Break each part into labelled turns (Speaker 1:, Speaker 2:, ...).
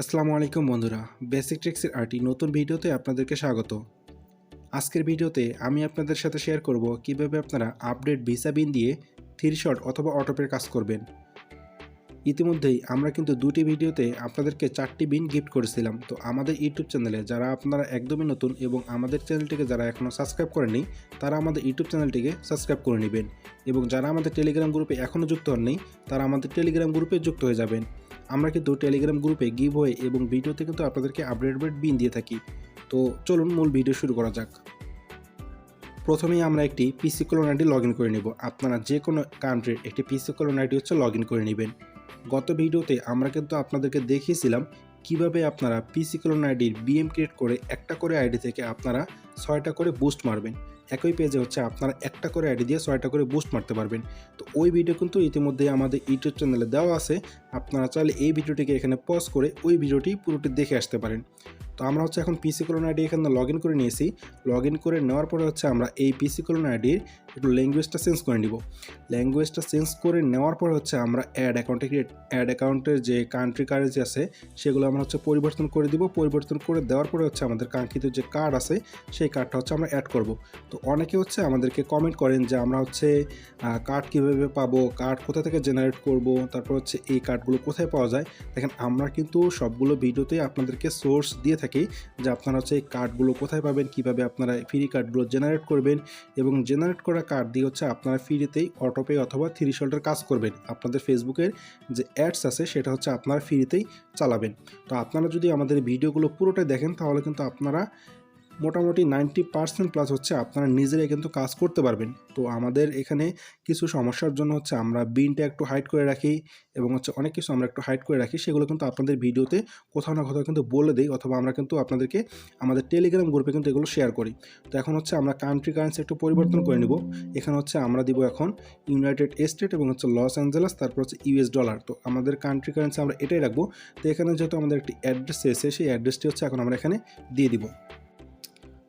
Speaker 1: আসসালামু আলাইকুম বন্ধুরা, বেসিক ট্রিক্সের আরটি নতুন ভিডিওতে আপনাদেরকে স্বাগত। আজকের ভিডিওতে আমি আপনাদের সাথে শেয়ার করব কিভাবে আপনারা আপডেট ভিসা বিন দিয়ে থ্রি শট অথবা অটোপের কাজ করবেন। ইতিমধ্যেই আমরা কিন্তু দুটি ভিডিওতে আপনাদেরকে 4টি বিন গিফট করেছিলাম। তো আমাদের ইউটিউব চ্যানেলে যারা আপনারা একদমই নতুন এবং আমাদের চ্যানেলটিকে যারা এখনও সাবস্ক্রাইব করেননি তারা আমাদের ইউটিউব চ্যানেলটিকে সাবস্ক্রাইব করে নেবেন, এবং যারা আমাদের টেলিগ্রাম গ্রুপে এখনও যুক্ত হননি তারা আমাদের টেলিগ্রাম গ্রুপে যুক্ত হয়ে যাবেন। আমরা কিন্তু টেলিগ্রাম গ্রুপে গিভওয়ে এবং ভিডিওতে কিন্তু আপনাদেরকে আপডেট বিন দিয়ে থাকি। তো চলুন মূল ভিডিও শুরু করা যাক। প্রথমেই আমরা একটি পিসি কলন আইডি লগ ইন করে নেব। আপনারা যে কোনো কান্ট্রির একটি পিসি কলন আইডি লগ ইন করে নেবেন। গত ভিডিওতে আমরা কিন্তু আপনাদেরকে দেখিয়েছিলাম কিভাবে আপনারা পিসি কলন আইডির বিএম ক্রিয়েট করে একটা করে আইডি থেকে আপনারা 6টা করে বুস্ট মারবেন। একই পেজে আপনারা একটা করে আইডি দিয়ে 6টা করে বুস্ট মারতে পারবেন। তো ওই ভিডিও কিন্তু ইতিমধ্যে আমাদের ইউটিউব চ্যানেলে দেওয়া আছে। আপনারা চাইলে এই ভিডিওটিকে এখানে পজ করে ওই ভিডিওটি পুরোটি দেখে আসতে পারেন। তো আমরা এখন পিসি কলন আইডি এখানে লগ ইন করে নিয়েছি। লগ ইন করে নেওয়ার পরে আমরা এই পিসি কলন আইডির একটু ল্যাঙ্গুয়েজটা চেঞ্জ করে নিব। ল্যাঙ্গুয়েজটা চেঞ্জ করে নেওয়ার পরে আমরা অ্যাড অ্যাকাউন্টের যে কান্ট্রি কারেন্সি আছে সেগুলো আমরা পরিবর্তন করে দিব। পরিবর্তন করে দেওয়ার পরে আমাদের কাঙ্ক্ষিত যে কার্ড আছে সেই কার্ডটা আমরা অ্যাড করব। তো অনেকে আমাদেরকে কমেন্ট করেন যে আমরা কার্ড কীভাবে পাবো, কার্ড কোথা থেকে জেনারেট করব, তারপর এই কার্ডগুলো কোথায় পাওয়া যায়। দেখেন, আমরা কিন্তু সবগুলো ভিডিওতেই আপনাদেরকে সোর্স দিয়ে থাকি যে আপনারা এই কার্ডগুলো কোথায় পাবেন, কিভাবে আপনারা ফ্রি কার্ডগুলো জেনারেট করবেন, এবং জেনারেট করা কার্ড দিয়ে আপনারা ফ্রিতেই অটোপে অথবা থ্রি শটের কাজ করবেন। আপনাদের ফেসবুকের যে অ্যাডস আছে সেটা আপনারা ফ্রিতেই চালাবেন। তো আপনারা যদি আমাদের ভিডিওগুলো পুরোটাই দেখেন তাহলে কিন্তু আপনারা মোটামুটি 90% প্লাস আপনারা নিজেরাই কিন্তু কাজ করতে পারবেন। তো আমাদের এখানে কিছু সমস্যার জন্য আমরা বিনটা একটু হাইড করে রাখি, এবং অনেক কিছু আমরা একটু হাইড করে রাখি, সেগুলো কিন্তু আপনাদের ভিডিওতে কোথাও না কোথাও কিন্তু বলে দিই, অথবা আমরা কিন্তু আপনাদেরকে আমাদের টেলিগ্রাম গ্রুপে কিন্তু এগুলো শেয়ার করি। তো এখন আমরা কান্ট্রি কারেন্সি একটু পরিবর্তন করে নিব। এখানে আমরা দিব এখন ইউনাইটেড স্টেট এবং লস অ্যাঞ্জেলেস, তারপর ইউএস ডলার। তো আমাদের কান্ট্রি কারেন্সি আমরা এটাই রাখবো। তো এখানে যেহেতু আমাদের একটি অ্যাড্রেস এসে সেই অ্যাড্রেসটি এখন আমরা এখানে দিয়ে দিব।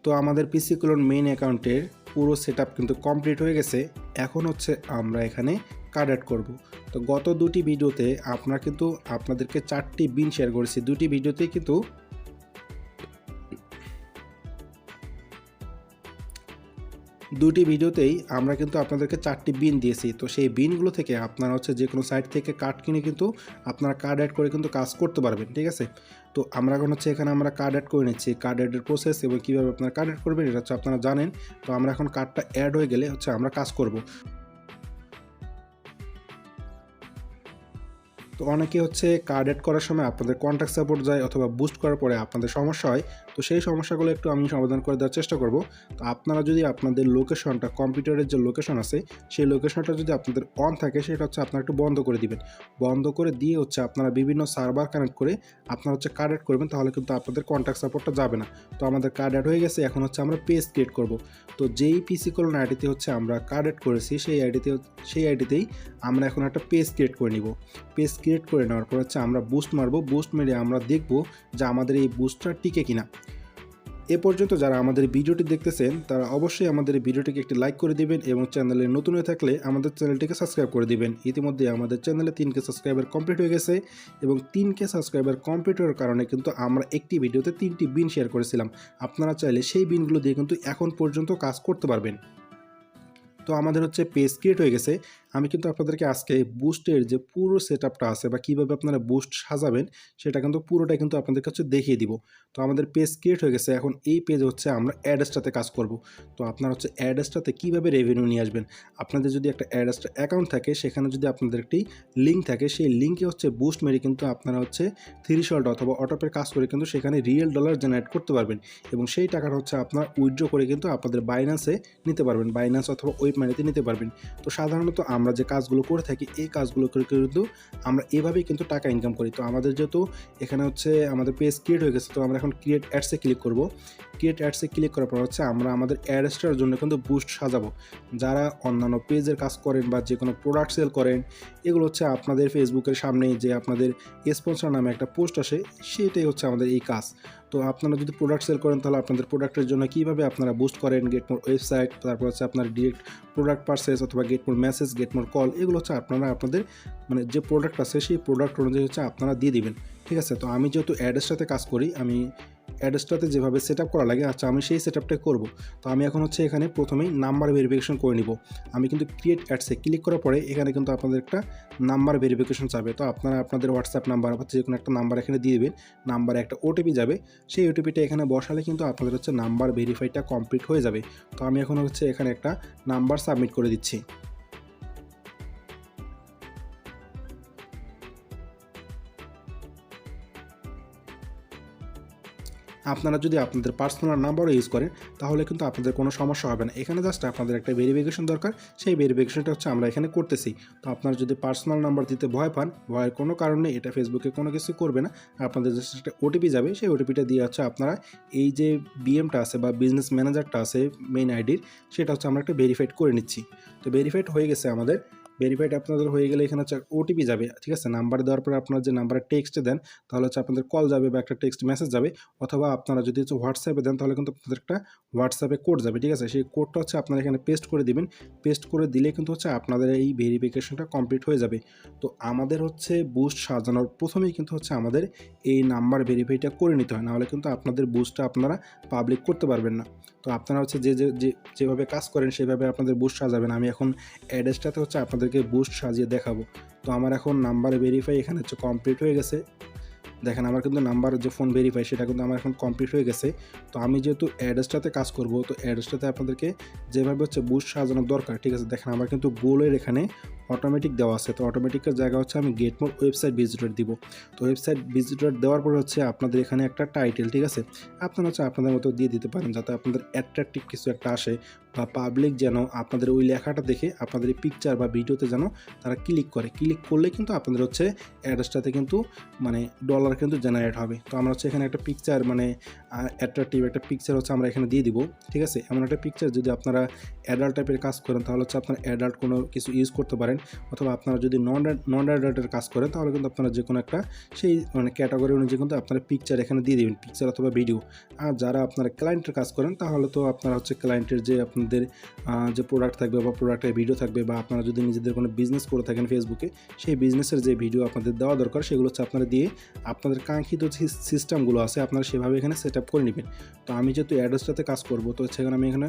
Speaker 1: তো আমাদের পিসি কলন মেইন অ্যাকাউন্টের পুরো সেটআপ কিন্তু কমপ্লিট হয়ে গেছে। এখন আমরা এখানে কার্ড অ্যাড করব। তো গত দুটি ভিডিওতে আপনারা কিন্তু আপনাদেরকে 4টি বিন শেয়ার করেছি। দুটি ভিডিওতেই কিন্তু আমরা কিন্তু আপনাদেরকে 4টি বিন দিয়েছি। তো সেই বিনগুলো থেকে আপনারা যে কোনো সাইট থেকে কার্ড কিনে কিন্তু আপনারা কার্ড অ্যাড করে কিন্তু কাজ করতে পারবেন, ঠিক আছে। তো আমরা এখন এখানে আমরা কার্ড অ্যাড করে নিচ্ছি। কার্ড অ্যাডের প্রসেস এবং কীভাবে আপনারা কার্ড অ্যাড করবেন এটা আপনারা জানেন। তো আমরা এখন কার্ডটা অ্যাড হয়ে গেলে আমরা কাজ করব। তো অনেকে কার্ড অ্যাড করার সময় আপনাদের কন্ট্যাক্ট সাপোর্ট যায় অথবা বুস্ট করার পরে আপনাদের সমস্যা হয়। তো সেই সমস্যাগুলো একটু আমি সমাধান করে দেওয়ার চেষ্টা করব। তো আপনারা যদি আপনাদের লোকেশনটা, কম্পিউটারের যে লোকেশন আছে সেই লোকেশনটা যদি আপনাদের অন থাকে সেটা আপনারা একটু বন্ধ করে দিবেন। বন্ধ করে দিয়ে আপনারা বিভিন্ন সার্ভার কানেক্ট করে আপনারা কার্ড অ্যাড করবেন, তাহলে কিন্তু আপনাদের কন্ট্যাক্ট সাপোর্টটা যাবে না। তো আমাদের কার্ড অ্যাড হয়ে গেছে। এখন আমরা পেজ ক্রিয়েট করব। তো যেই পিসি কলন আইডিতে আমরা কার্ড অ্যাড করেছি সেই আইডিতেই আমরা এখন একটা পেজ ক্রিয়েট করে নিব। পেজ ক্রিয়েট করে নেওয়ার পর আমরা বুস্ট মারবো। বুস্ট মেরে আমরা দেখব যে আমাদের এই বুস্টটা টিকে কিনা। এ পর্যন্ত যারা আমাদের ভিডিওটি দেখতেছেন তারা অবশ্যই আমাদের ভিডিওটিকে একটি লাইক করে দিবেন, এবং চ্যানেলে নতুন হয়ে থাকলে আমাদের চ্যানেলটিকে সাবস্ক্রাইব করে দিবেন। ইতিমধ্যে আমাদের চ্যানেলে 3K সাবস্ক্রাইবার কমপ্লিট হয়ে গেছে, এবং 3K সাবস্ক্রাইবার কমপ্লিট হওয়ার কারণে কিন্তু আমরা একটি ভিডিওতে 3টি বিন শেয়ার করেছিলাম। আপনারা চাইলে সেই বিনগুলো দিয়ে কিন্তু এখন পর্যন্ত কাজ করতে পারবেন। তো আমাদের পেজ ক্রিয়েট হয়ে গেছে। আমি কিন্তু আপনাদেরকে আজকে বুস্টের যে পুরো সেটআপটা আছে বা কীভাবে আপনারা বুস্ট সাজাবেন সেটা কিন্তু পুরোটাই কিন্তু আপনাদের কাছে দেখিয়ে দিব। তো আমাদের পেজ ক্রিয়েট হয়ে গেছে। এখন এই পেজ আমরা অ্যাড্রেসটাতে কাজ করব। তো আপনারা অ্যাড্রেসটাতে কীভাবে রেভিনিউ নিয়ে আসবেন। আপনাদের যদি একটা অ্যাড্রেসটা অ্যাকাউন্ট থাকে, সেখানে যদি আপনাদের একটি লিঙ্ক থাকে, সেই লিঙ্কে বুস্ট মেরে কিন্তু আপনারা থ্রি শট অথবা অটোপের কাজ করে কিন্তু সেখানে রিয়েল ডলার জেনারেট করতে পারবেন, এবং সেই টাকাটা আপনারা উইথড্র করে কিন্তু আপনাদের বাইন্যান্সে নিতে পারবেন, বাইন্যান্স অথবা ওয়েব মানিতে নিতে পারবেন। তো সাধারণত আমরা যে কাজগুলো করে থাকি এই কাজগুলো করে কিন্তু আমরা এভাবেই কিন্তু টাকা ইনকাম করি। তো আমাদের যেহেতু এখানে আমাদের পেজ ক্রিয়েট হয়ে গেছে, তো আমরা এখন ক্রিয়েট অ্যাডসে ক্লিক করব। ক্রিয়েট অ্যাডসে ক্লিক করার পর আমরা আমাদের অ্যাডসটার জন্য কিন্তু বুস্ট সাজাবো। যারা অন্যান্য পেজের কাজ করেন বা যে কোনো প্রোডাক্ট সেল করেন, এগুলো আপনাদের ফেসবুকের সামনেই যে আপনাদের স্পন্সর নামে একটা পোস্ট আসে, সেটাই আমাদের এই কাজ। তো আপনারা যদি প্রোডাক্ট সেল করেন তাহলে আপনাদের প্রোডাক্টের জন্য কীভাবে আপনারা বুস্ট করেন, গেট মোর ওয়েবসাইট, তারপর আপনার ডিরেক্ট প্রোডাক্ট পারচেজ অথবা get more message, get more call, এগুলো আপনারা আপনাদের যে প্রোডাক্ট আছে সেই প্রোডাক্ট অনুযায়ী আপনারা দিয়ে দিবেন, ঠিক আছে। তো আমি যেহেতু অ্যাডসটাতে কাজ করি, আমি অ্যাডসটাতে যেভাবে সেট আপ করা লাগে, আচ্ছা আমি সেই সেট আপটাই করবো। তো আমি এখন হচ্ছে এখানে প্রথমেই নাম্বার ভেরিফিকেশন করে নিব। আমি কিন্তু ক্রিয়েট অ্যাডসে ক্লিক করার পরে এখানে কিন্তু আপনাদের একটা নাম্বার ভেরিফিকেশন চাবে। তো আপনারা আপনাদের হোয়াটসঅ্যাপ নাম্বার বা যে কোনো একটা নাম্বার এখানে দিয়ে দেবেন, নাম্বারে একটা ওটিপি যাবে, সেই ওটিপিটা এখানে বসালে কিন্তু আপনাদের হচ্ছে নাম্বার ভেরিফাইটা কমপ্লিট হয়ে যাবে। তো আমি এখন হচ্ছে এখানে একটা নাম্বার সাবমিট করে দিচ্ছি। আপনারা যদি আপনাদের পার্সোনাল নাম্বারও ইউজ করেন তাহলে কিন্তু আপনাদের কোনো সমস্যা হবে না। এখানে জাস্ট আপনাদের একটা ভেরিফিকেশন দরকার, সেই ভেরিফিকেশনটা হচ্ছে আমরা এখানে করতেছি। তো আপনারা যদি পার্সোনাল নাম্বার দিতে ভয় পান, ভয়ের কোনো কারণ নেই, এটা ফেসবুকে কোনো কিছু করবে না। আপনাদের জাস্ট একটা ওটিপি যাবে, সেই ওটিপিটা দিয়ে হচ্ছে আপনারা এই যে বিএমটা আছে বা বিজনেস ম্যানেজারটা আছে মেইন আইডির, সেটা হচ্ছে আমরা একটা ভেরিফাইড করে নিচ্ছি। তো ভেরিফাইড হয়ে গেছে আমাদের। ভেরিফাইড আপনাদের হয়ে গেলে এখানে হচ্ছে ওটিপি যাবে, ঠিক আছে। নাম্বার দেওয়ার পরে আপনারা যে নাম্বারে টেক্সট দেন তাহলে হচ্ছে আপনাদের কল যাবে বা একটা টেক্সট মেসেজ যাবে, অথবা আপনারা যদি হচ্ছে হোয়াটসঅ্যাপে দেন তাহলে কিন্তু আপনাদের একটা হোয়াটসঅ্যাপে কোড যাবে, ঠিক আছে। সেই কোডটা হচ্ছে আপনারা এখানে পেস্ট করে দিবেন। পেস্ট করে দিলে কিন্তু হচ্ছে আপনাদের এই ভেরিফিকেশনটা কমপ্লিট হয়ে যাবে। তো আমাদের হচ্ছে বুস্ট সাজানোর প্রথমেই কিন্তু হচ্ছে আমাদের এই নাম্বার ভেরিফাইটা করে নিতে হয়, নাহলে কিন্তু আপনাদের বুস্টটা আপনারা পাবলিক করতে পারবেন না। তো আপনারা হচ্ছে যেভাবে কাজ করেন সেভাবে আপনাদের বুস্ট সাজাবেন। আমি এখন অ্যাড্রেসটাতে হচ্ছে আপনাদেরকে বুস্ট সাজিয়ে দেখাবো। তো আমার এখন নাম্বার ভেরিফাই এখানে হচ্ছে কমপ্লিট হয়ে গেছে। দেখেন আমার কিন্তু নাম্বার যে ফোন ভেরিফাই সেটা কিন্তু আমার এখন কমপ্লিট হয়ে গেছে। তো আমি যেহেতু অ্যাড্রেসটাতে কাজ করব, তো অ্যাড্রেসটাতে আপনাদেরকে যেভাবে হচ্ছে বুস্ট সাজানোর দরকার, ঠিক আছে। দেখেন আমার কিন্তু গোলের এখানে অটোমেটিক দেওয়া আছে। তো অটোমেটিকের জায়গা হচ্ছে আমি গেট মোর ওয়েবসাইট ভিজিটর দিব। তো ওয়েবসাইট ভিজিটর দেওয়ার পরে হচ্ছে আপনাদের এখানে একটা টাইটেল, ঠিক আছে, আপনারা হচ্ছে আপনাদের মতো দিয়ে দিতে পারেন যাতে আপনাদের অ্যাট্রাকটিভ কিছু একটা আসে, বা পাবলিক যেন আপনাদের ওই লেখাটা দেখে আপনাদের এই পিকচার বা ভিডিওতে যেন তারা ক্লিক করে। ক্লিক করলে কিন্তু আপনাদের হচ্ছে অ্যাড্রেসটাতে কিন্তু মানে ডলার কিন্তু জেনারেট হবে। তো আমরা হচ্ছে এখানে একটা পিকচার মানে অ্যাট্রাকটিভ একটা পিকচার হচ্ছে আমরা এখানে দিয়ে দিব, ঠিক আছে। এমন একটা পিকচার যদি আপনারা অ্যাডাল্ট টাইপের কাজ করেন তাহলে হচ্ছে আপনারা অ্যাডাল্ট কোনো কিছু ইউজ করতে পারেন, অথবা আপনারা যদি নন অ্যাডাল্টের কাজ করেন তাহলে কিন্তু আপনারা যে কোনো একটা সেই মানে ক্যাটাগরি অনুযায়ী কিন্তু আপনারা পিকচার এখানে দিয়ে দেবেন, পিকচার অথবা ভিডিও। আর যারা আপনারা ক্লায়েন্টের কাজ করেন তাহলে তো আপনারা হচ্ছে ক্লায়েন্টের যে আপনাদের যে প্রোডাক্ট থাকবে বা প্রোডাক্টের ভিডিও থাকবে, বা আপনারা যদি নিজেদের কোনো বিজনেস করে থাকেন ফেসবুকে, সেই বিজনেসের যে ভিডিও আপনাদের দেওয়া দরকার সেগুলো হচ্ছে আপনারা দিয়ে আপনাদের কাঙ্ক্ষিত সিস্টেমগুলো আছে আপনারা সেভাবে এখানে সেট আপ করে নেবেন। তো আমি যেহেতু অ্যাড্রেসটাতে কাজ করব, তো সেখানে আমি এখানে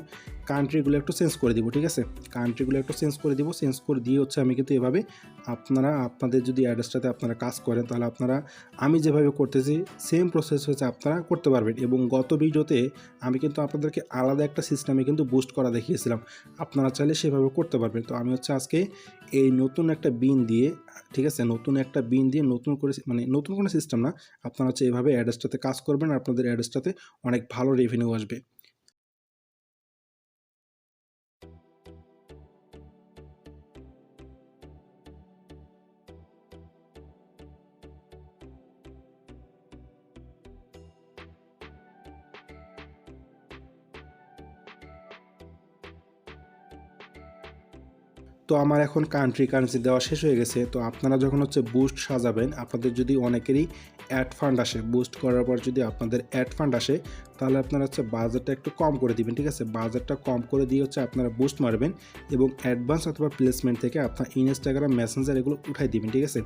Speaker 1: কান্ট্রিগুলো একটু চেঞ্জ করে দিব, ঠিক আছে। কান্ট্রিগুলো একটু চেঞ্জ করে দিব। চেঞ্জ করে দিয়ে হচ্ছে আমি কিন্তু এভাবে আপনারা আপনাদের যদি অ্যাড্রেসটাতে আপনারা কাজ করেন তাহলে আপনারা আমি যেভাবে করতেছি সেম প্রসেস হচ্ছে আপনারা করতে পারবেন। এবং গত ভিডিওতে আমি কিন্তু আপনাদেরকে আলাদা একটা সিস্টেমে কিন্তু বুস্ট করা দেখিয়েছিলাম, আপনারা চাইলে সেভাবে করতে পারবেন। তো আমি হচ্ছে আজকে এই নতুন একটা বিন দিয়ে, ঠিক আছে, নতুন একটা বিন দিয়ে নতুন করে মানে নতুন কোনো সিস্টেম না, আপনারা হচ্ছে এভাবে অ্যাড্রেসটাতে কাজ করবেন আর আপনাদের অ্যাড্রেসটাতে অনেক ভালো রেভিনিউ আসবে। তো আমার এখন কারেন্সি দেওয়া শেষ হয়ে গেছে। তো আপনারা যখন হচ্ছে বুস্ট সাজাবেন, আপনাদের যদি অনেকেরই অ্যাড ফান্ড আসে, বুস্ট করার পর যদি আপনাদের অ্যাড ফান্ড আসে তাহলে আপনারা হচ্ছে বাজেটটা একটু কম করে দিবেন, ঠিক আছে। বাজেটটা কম করে দিয়ে হচ্ছে আপনারা বুস্ট মারবেন এবং অ্যাডভান্স অথবা প্লেসমেন্ট থেকে আপনার ইনস্টাগ্রাম মেসেঞ্জার এগুলো উঠাই দিবেন, ঠিক আছে।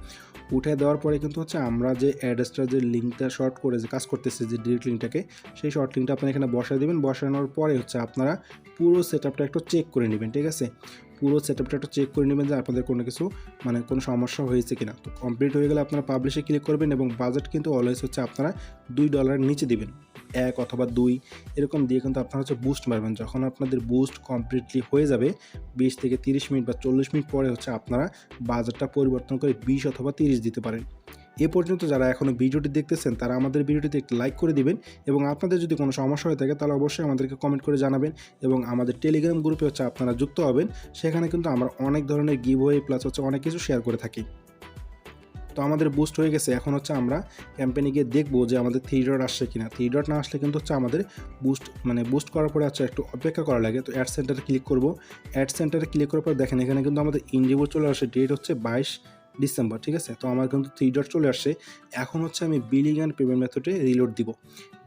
Speaker 1: উঠাই দেওয়ার পরে কিন্তু হচ্ছে আমরা যে অ্যাড্রেসটার যে লিঙ্কটা শর্ট করে যে কাজ করতেছি, যে ডিরেক্ট লিঙ্কটাকে, সেই শর্ট লিঙ্কটা আপনারা এখানে বসাই দেবেন। বসানোর পরে হচ্ছে আপনারা পুরো সেটআপটা একটু চেক করে নেবেন, ঠিক আছে। পুরো সেটআপটা একটু চেক করে নেবেন যে আপনাদের কোনো কিছু মানে কোনো সমস্যা হয়েছে কিনা। তো কমপ্লিট হয়ে গেলে আপনারা পাবলিশে ক্লিক করবেন এবং বাজেট কিন্তু অলওয়েজ হচ্ছে আপনারা $2 নিচে দিবেন, 1 অথবা 2 এরকম দিয়ে কিন্তু আপনারা হচ্ছে বুস্ট মারবেন। যখন আপনাদের বুস্ট কমপ্লিটলি হয়ে যাবে 20 থেকে 30 মিনিট বা 40 মিনিট পরে হচ্ছে আপনারা বাজেটটা পরিবর্তন করে 20 অথবা 30 দিতে পারেন। এ পর্যন্ত যারা এখনও ভিডিওটি দেখতেছেন তারা আমাদের ভিডিওটিতে একটি লাইক করে দিবেন, এবং আপনাদের যদি কোনো সমস্যা হয়ে থাকে তাহলে অবশ্যই আমাদেরকে কমেন্ট করে জানাবেন, এবং আমাদের টেলিগ্রাম গ্রুপে হচ্ছে আপনারা যুক্ত হবেন। সেখানে কিন্তু আমরা অনেক ধরনের গিভওয়ে প্লাস হচ্ছে অনেক কিছু শেয়ার করে থাকি। তো আমাদের বুস্ট হয়ে গেছে, এখন হচ্ছে আমরা ক্যাম্পেইনে গিয়ে দেখবো যে আমাদের 3 ডট আসছে কিনা। 3 ডট না আসলে কিন্তু হচ্ছে আমাদের বুস্ট করার পরে হচ্ছে একটু অপেক্ষা করা লাগে। তো অ্যাড সেন্টারে ক্লিক করবো। অ্যাড সেন্টারে ক্লিক করার পর দেখেন এখানে কিন্তু আমাদের ইনডিভো চলে আসে, ডেট হচ্ছে ডিসেম্বর, ঠিক আছে। তো আমার কিন্তু 3 ডট চলে আসছে। এখন হচ্ছে আমি বিলিং অ্যান্ড পেমেন্ট মেথডে রিলোড দিব।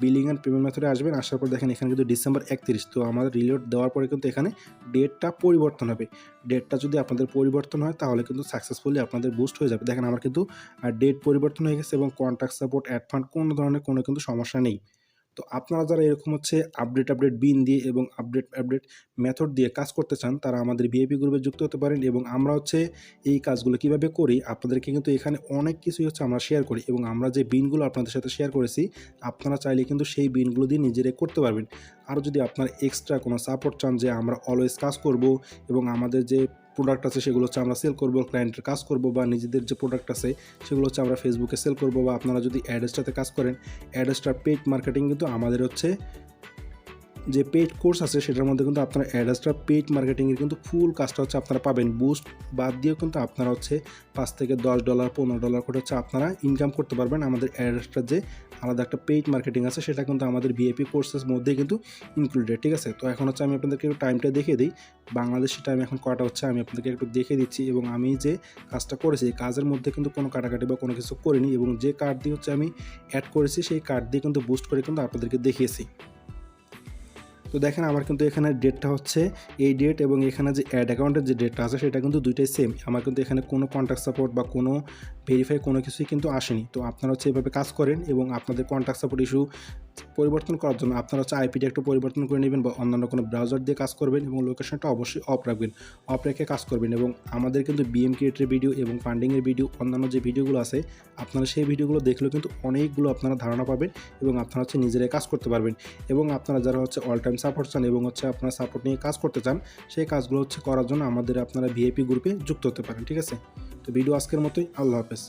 Speaker 1: বিলিং অ্যান্ড পেমেন্ট মেথডে আসবেন, আসার পর দেখেন এখানে কিন্তু ডিসেম্বর 31। তো আমার রিলোড দেওয়ার পরে কিন্তু এখানে ডেটটা পরিবর্তন হবে। ডেটটা যদি আপনাদের পরিবর্তন হয় তাহলে কিন্তু সাকসেসফুলি আপনাদের বুস্ট হয়ে যাবে। দেখেন আমার কিন্তু ডেট পরিবর্তন হয়ে গেছে এবং কন্ট্যাক্ট সাপোর্ট, অ্যাড ফান্ড কোনো ধরনের কোনো কিন্তু সমস্যা নেই। তো আপনারা যারা এরকম হচ্ছে আপডেট বিন দিয়ে এবং আপডেট মেথড দিয়ে কাজ করতে চান, তারা আমাদের ভিআইপি গ্রুপে যুক্ত হতে পারেন এবং আমরা হচ্ছে এই কাজগুলো কীভাবে করি আপনাদেরকে কিন্তু এখানে অনেক কিছুই হচ্ছে আমরা শেয়ার করি এবং আমরা যে বিনগুলো আপনাদের সাথে শেয়ার করেছি, আপনারা চাইলে কিন্তু সেই বিনগুলো দিয়ে নিজেরাই করতে পারবেন। আর যদি আপনার এক্সট্রা কোনো সাপোর্ট চান যে আমরা অলওয়েজ কাজ করব এবং আমাদের যে প্রোডাক্ট আছে সেগুলো হচ্ছে আমরা সেল করব, ক্লায়েন্টের কাজ করব, বা নিজেদের যে প্রোডাক্ট আছে সেগুলো হচ্ছে আমরা ফেসবুকে সেল করব, বা আপনারা যদি অ্যাডস্টাতে কাজ করেন, অ্যাডস্টার পেইড মার্কেটিং কিন্তু আমাদের হচ্ছে যে পেইড কোর্স আছে সেটার মধ্যে কিন্তু আপনারা অ্যাডস্টার পেইড মার্কেটিংয়ের কিন্তু ফুল কাজটা হচ্ছে আপনারা পাবেন। বুস্ট বাদ দিয়েও কিন্তু আপনারা হচ্ছে $5 থেকে $10 $15 করে হচ্ছে আপনারা ইনকাম করতে পারবেন। আমাদের অ্যাডস্টার যে আলাদা একটা পেইড মার্কেটিং আছে সেটা কিন্তু আমাদের ভিআইপি কোর্সের মধ্যেই কিন্তু ইনক্লুডেড, ঠিক আছে। তো এখন হচ্ছে আমি আপনাদেরকে একটু টাইমটা দেখিয়ে দিই। বাংলাদেশি টাইম এখন কয়টা হচ্ছে আমি আপনাদেরকে একটু দেখিয়ে দিচ্ছি এবং আমি যে কাজটা করেছি এই কাজের মধ্যে কিন্তু কোনো কাটাকাটি বা কোনো কিছু করিনি এবং যে কার্ড দিয়ে হচ্ছে আমি অ্যাড করেছি সেই কার্ড দিয়ে কিন্তু বুস্ট করে কিন্তু আপনাদেরকে দেখিয়েছি। তো দেখেন আমার কিন্তু এখানে ডেটটা হচ্ছে এই ডেট এবং এখানে যে অ্যাড অ্যাকাউন্টের যে ডেটটা আছে সেটা কিন্তু দুইটাই সেম। আমার কিন্তু এখানে কোনো কন্ট্যাক্ট সাপোর্ট বা কোনো ভেরিফাই কোনো কিছুই কিন্তু আসেনি। তো আপনারা হচ্ছে এভাবে কাজ করেন এবং আপনাদের কন্ট্যাক্ট সাপোর্ট ইস্যু পরিবর্তন করার জন্য আপনারা হচ্ছে আইপিটা একটু পরিবর্তন করে নেবেন বা অন্যান্য কোনো ব্রাউজার দিয়ে কাজ করবেন এবং লোকেশনটা অবশ্যই অফ রাখবেন, অফ রেখে কাজ করবেন। এবং আমাদের কিন্তু বিএম ক্রিয়েটের ভিডিও এবং ফান্ডিংয়ের ভিডিও, অন্যান্য যে ভিডিওগুলো আছে আপনারা সেই ভিডিওগুলো দেখলেও কিন্তু অনেকগুলো আপনারা ধারণা পাবেন এবং আপনারা হচ্ছে নিজেরাই কাজ করতে পারবেন। এবং আপনারা যারা হচ্ছে অল টাইম সাপোর্ট চান এবং হচ্ছে আপনারা সাপোর্ট নিয়ে কাজ করতে চান, সেই কাজগুলো হচ্ছে করার জন্য আমাদের আপনারা ভিআইপি গ্রুপে যুক্ত হতে পারেন, ঠিক আছে। তো ভিডিও আজকের মতোই, আল্লাহ হাফেজ।